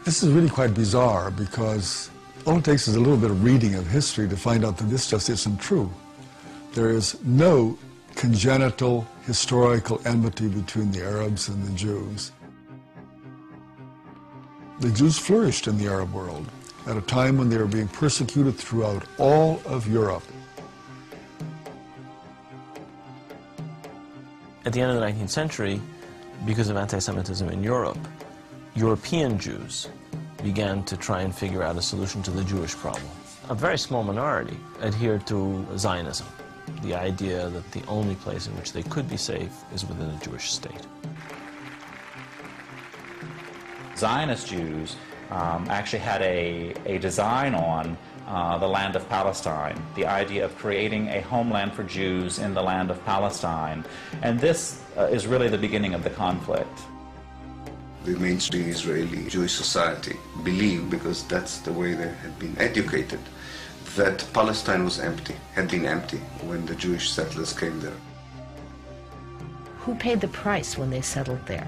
This is really quite bizarre because all it takes is a little bit of reading of history to find out that this just isn't true. There is no congenital historical enmity between the Arabs and the Jews. The Jews flourished in the Arab world at a time when they were being persecuted throughout all of Europe. At the end of the 19th century, because of anti-Semitism in Europe, European Jews began to try and figure out a solution to the Jewish problem. A very small minority adhered to Zionism, the idea that the only place in which they could be safe is within a Jewish state. Zionist Jews actually had a design on the land of Palestine, the idea of creating a homeland for Jews in the land of Palestine. And this is really the beginning of the conflict. The mainstream Israeli Jewish society believed, because that's the way they had been educated, that Palestine was empty, had been empty when the Jewish settlers came there. Who paid the price when they settled there?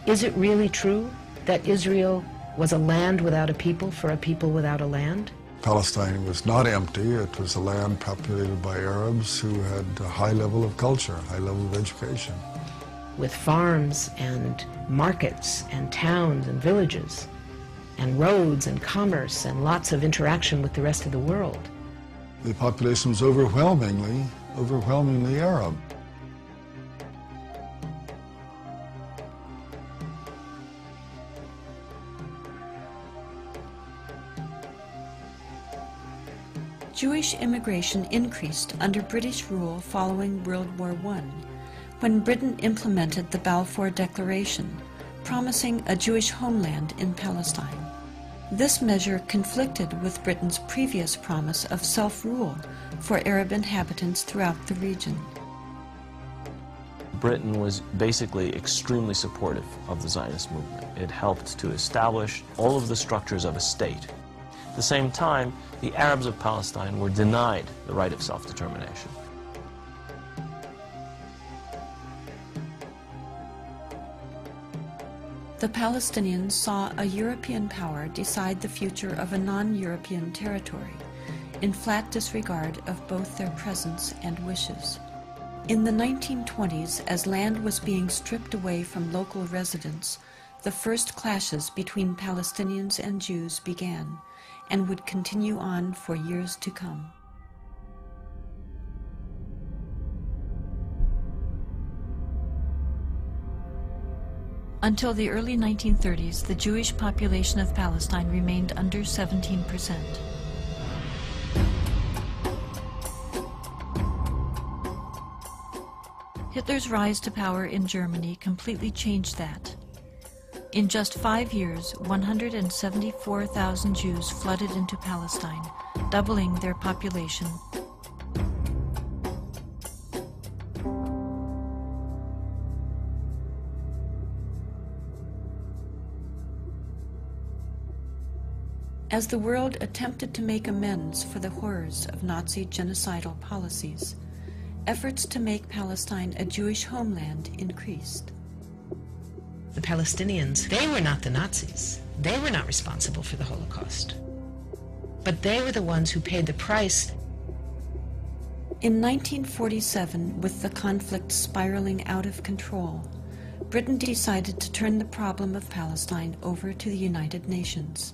Is it really true that Israel was a land without a people for a people without a land? Palestine was not empty. It was a land populated by Arabs who had a high level of culture, a high level of education. With farms and markets and towns and villages and roads and commerce and lots of interaction with the rest of the world. The population was overwhelmingly Arab. Jewish immigration increased under British rule following World War I, when Britain implemented the Balfour Declaration, promising a Jewish homeland in Palestine. This measure conflicted with Britain's previous promise of self-rule for Arab inhabitants throughout the region. Britain was basically extremely supportive of the Zionist movement. It helped to establish all of the structures of a state. At the same time, the Arabs of Palestine were denied the right of self-determination. The Palestinians saw a European power decide the future of a non-European territory, in flat disregard of both their presence and wishes. In the 1920s, as land was being stripped away from local residents, the first clashes between Palestinians and Jews began, and would continue on for years to come. Until the early 1930s, the Jewish population of Palestine remained under 17%. Hitler's rise to power in Germany completely changed that. In just 5 years, 174,000 Jews flooded into Palestine, doubling their population. As the world attempted to make amends for the horrors of Nazi genocidal policies, efforts to make Palestine a Jewish homeland increased. The Palestinians, they were not the Nazis. They were not responsible for the Holocaust. But they were the ones who paid the price. In 1947, with the conflict spiraling out of control, Britain decided to turn the problem of Palestine over to the United Nations.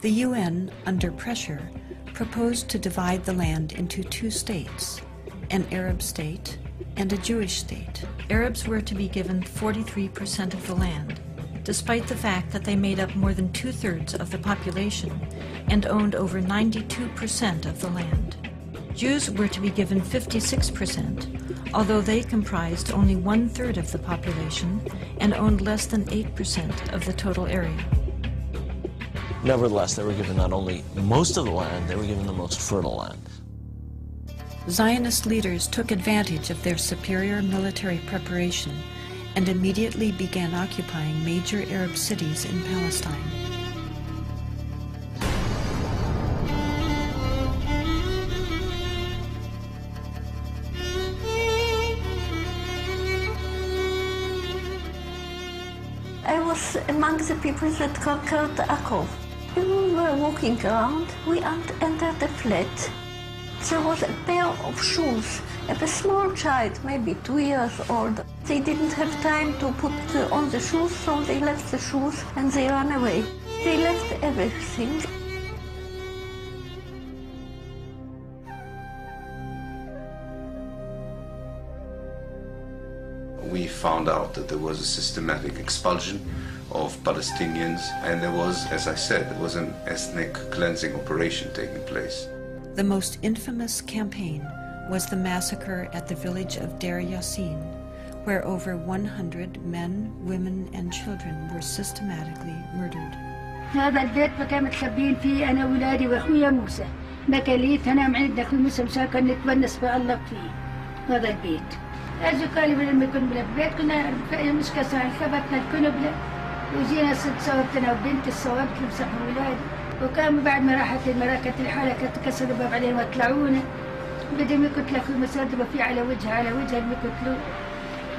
The UN, under pressure, proposed to divide the land into 2 states, an Arab state and a Jewish state. Arabs were to be given 43% of the land, despite the fact that they made up more than 2/3 of the population and owned over 92% of the land. Jews were to be given 56%, although they comprised only 1/3 of the population and owned less than 8% of the total area. Nevertheless, they were given not only most of the land, they were given the most fertile land. Zionist leaders took advantage of their superior military preparation and immediately began occupying major Arab cities in Palestine. I was was among the people that conquered Akov. We were walking around, we entered a flat. There was a pair of shoes of a small child, maybe 2 years old. They didn't have time to put on the shoes, so they left the shoes and they ran away. They left everything. We found out that there was a systematic expulsion of Palestinians, and there was, as I said, there was an ethnic cleansing operation taking place. The most infamous campaign was the massacre at the village of Deir Yassin, where over 100 men, women, and children were systematically murdered. هذا البيت كان متخبيين فيه أنا وولادي وأخويا موسى. مكاليت هنا عندنا أخوي موسى مشان نتونس بالله فيه. هذا البيت. أجوا قالوا لما كنا بالبيت كنا مش كسر خبطنا الكنبلة وجينا صوبتنا وبنتي صوبت لمسحوا ولادي وكان بعد ما راحت المراكة الحالة كانت كسروا الباب علينا وطلعونا بدهم يقتلوا أخوي موسى ضربوا فيه على وجهه اللي يقتلوه.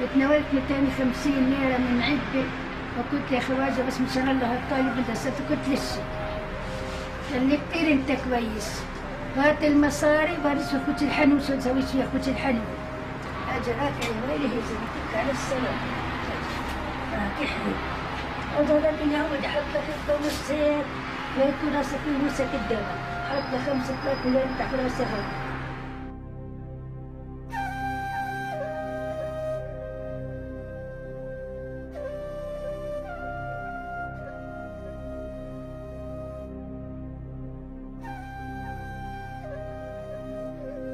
اتناولت 250 ليرة من عدة وقلت يا خواجة بس مشان الله الطالب بالدسات قلت للشي قال لي كتير انت كويس هات المصاري بارس اخوتي الحنو شو تسوي شي اخوتي الحنو اجراك يا ويلي هي زمتك على السلام كحلي هذا اللي يعود حط لك الكومسير ويكون راسك يمسك الدواء حط لك 5 مليون تحت راسك.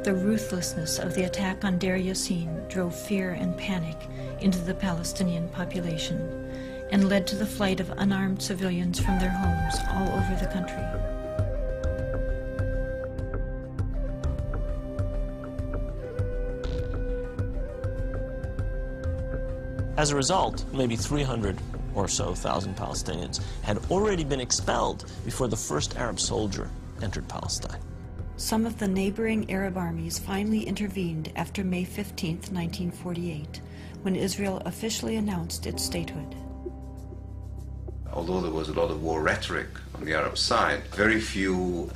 The ruthlessness of the attack on Deir Yassin drove fear and panic into the Palestinian population and led to the flight of unarmed civilians from their homes all over the country. As a result, maybe 300 or so thousand Palestinians had already been expelled before the first Arab soldier entered Palestine. Some of the neighboring Arab armies finally intervened after May 15, 1948, when Israel officially announced its statehood. Although there was a lot of war rhetoric on the Arab side, very few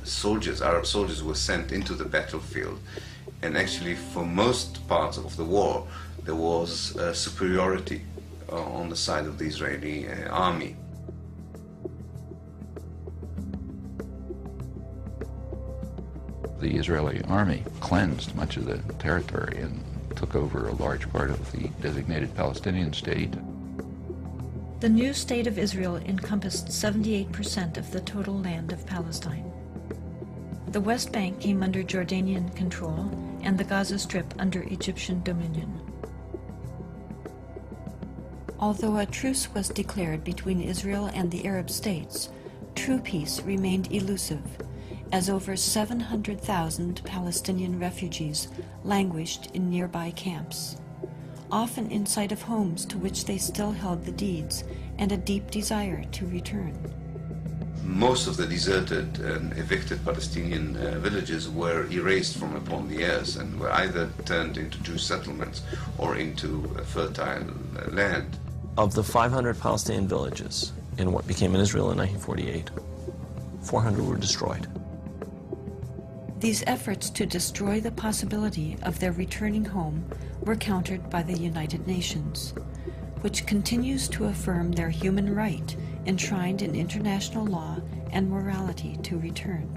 Arab soldiers were sent into the battlefield. And actually, for most parts of the war, there was superiority on the side of the Israeli army. The Israeli army cleansed much of the territory and took over a large part of the designated Palestinian state. The new state of Israel encompassed 78% of the total land of Palestine. The West Bank came under Jordanian control and the Gaza Strip under Egyptian dominion. Although a truce was declared between Israel and the Arab states, true peace remained elusive, as over 700,000 Palestinian refugees languished in nearby camps, often in sight of homes to which they still held the deeds and a deep desire to return. Most of the deserted and evicted Palestinian villages were erased from upon the earth and were either turned into Jewish settlements or into fertile land. Of the 500 Palestinian villages in what became Israel in 1948, 400 were destroyed. These efforts to destroy the possibility of their returning home were countered by the United Nations, which continues to affirm their human right enshrined in international law and morality to return.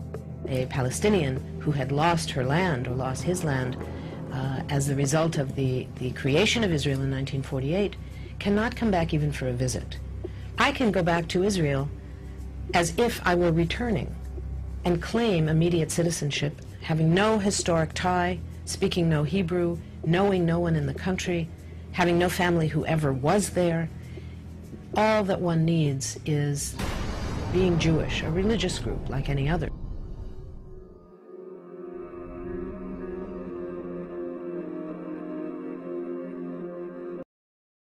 A Palestinian who had lost her land or lost his land as the result of the creation of Israel in 1948 cannot come back even for a visit. I can go back to Israel as if I were returning and claim immediate citizenship, having no historic tie, speaking no Hebrew, knowing no one in the country, having no family who ever was there. All that one needs is being Jewish, a religious group like any other.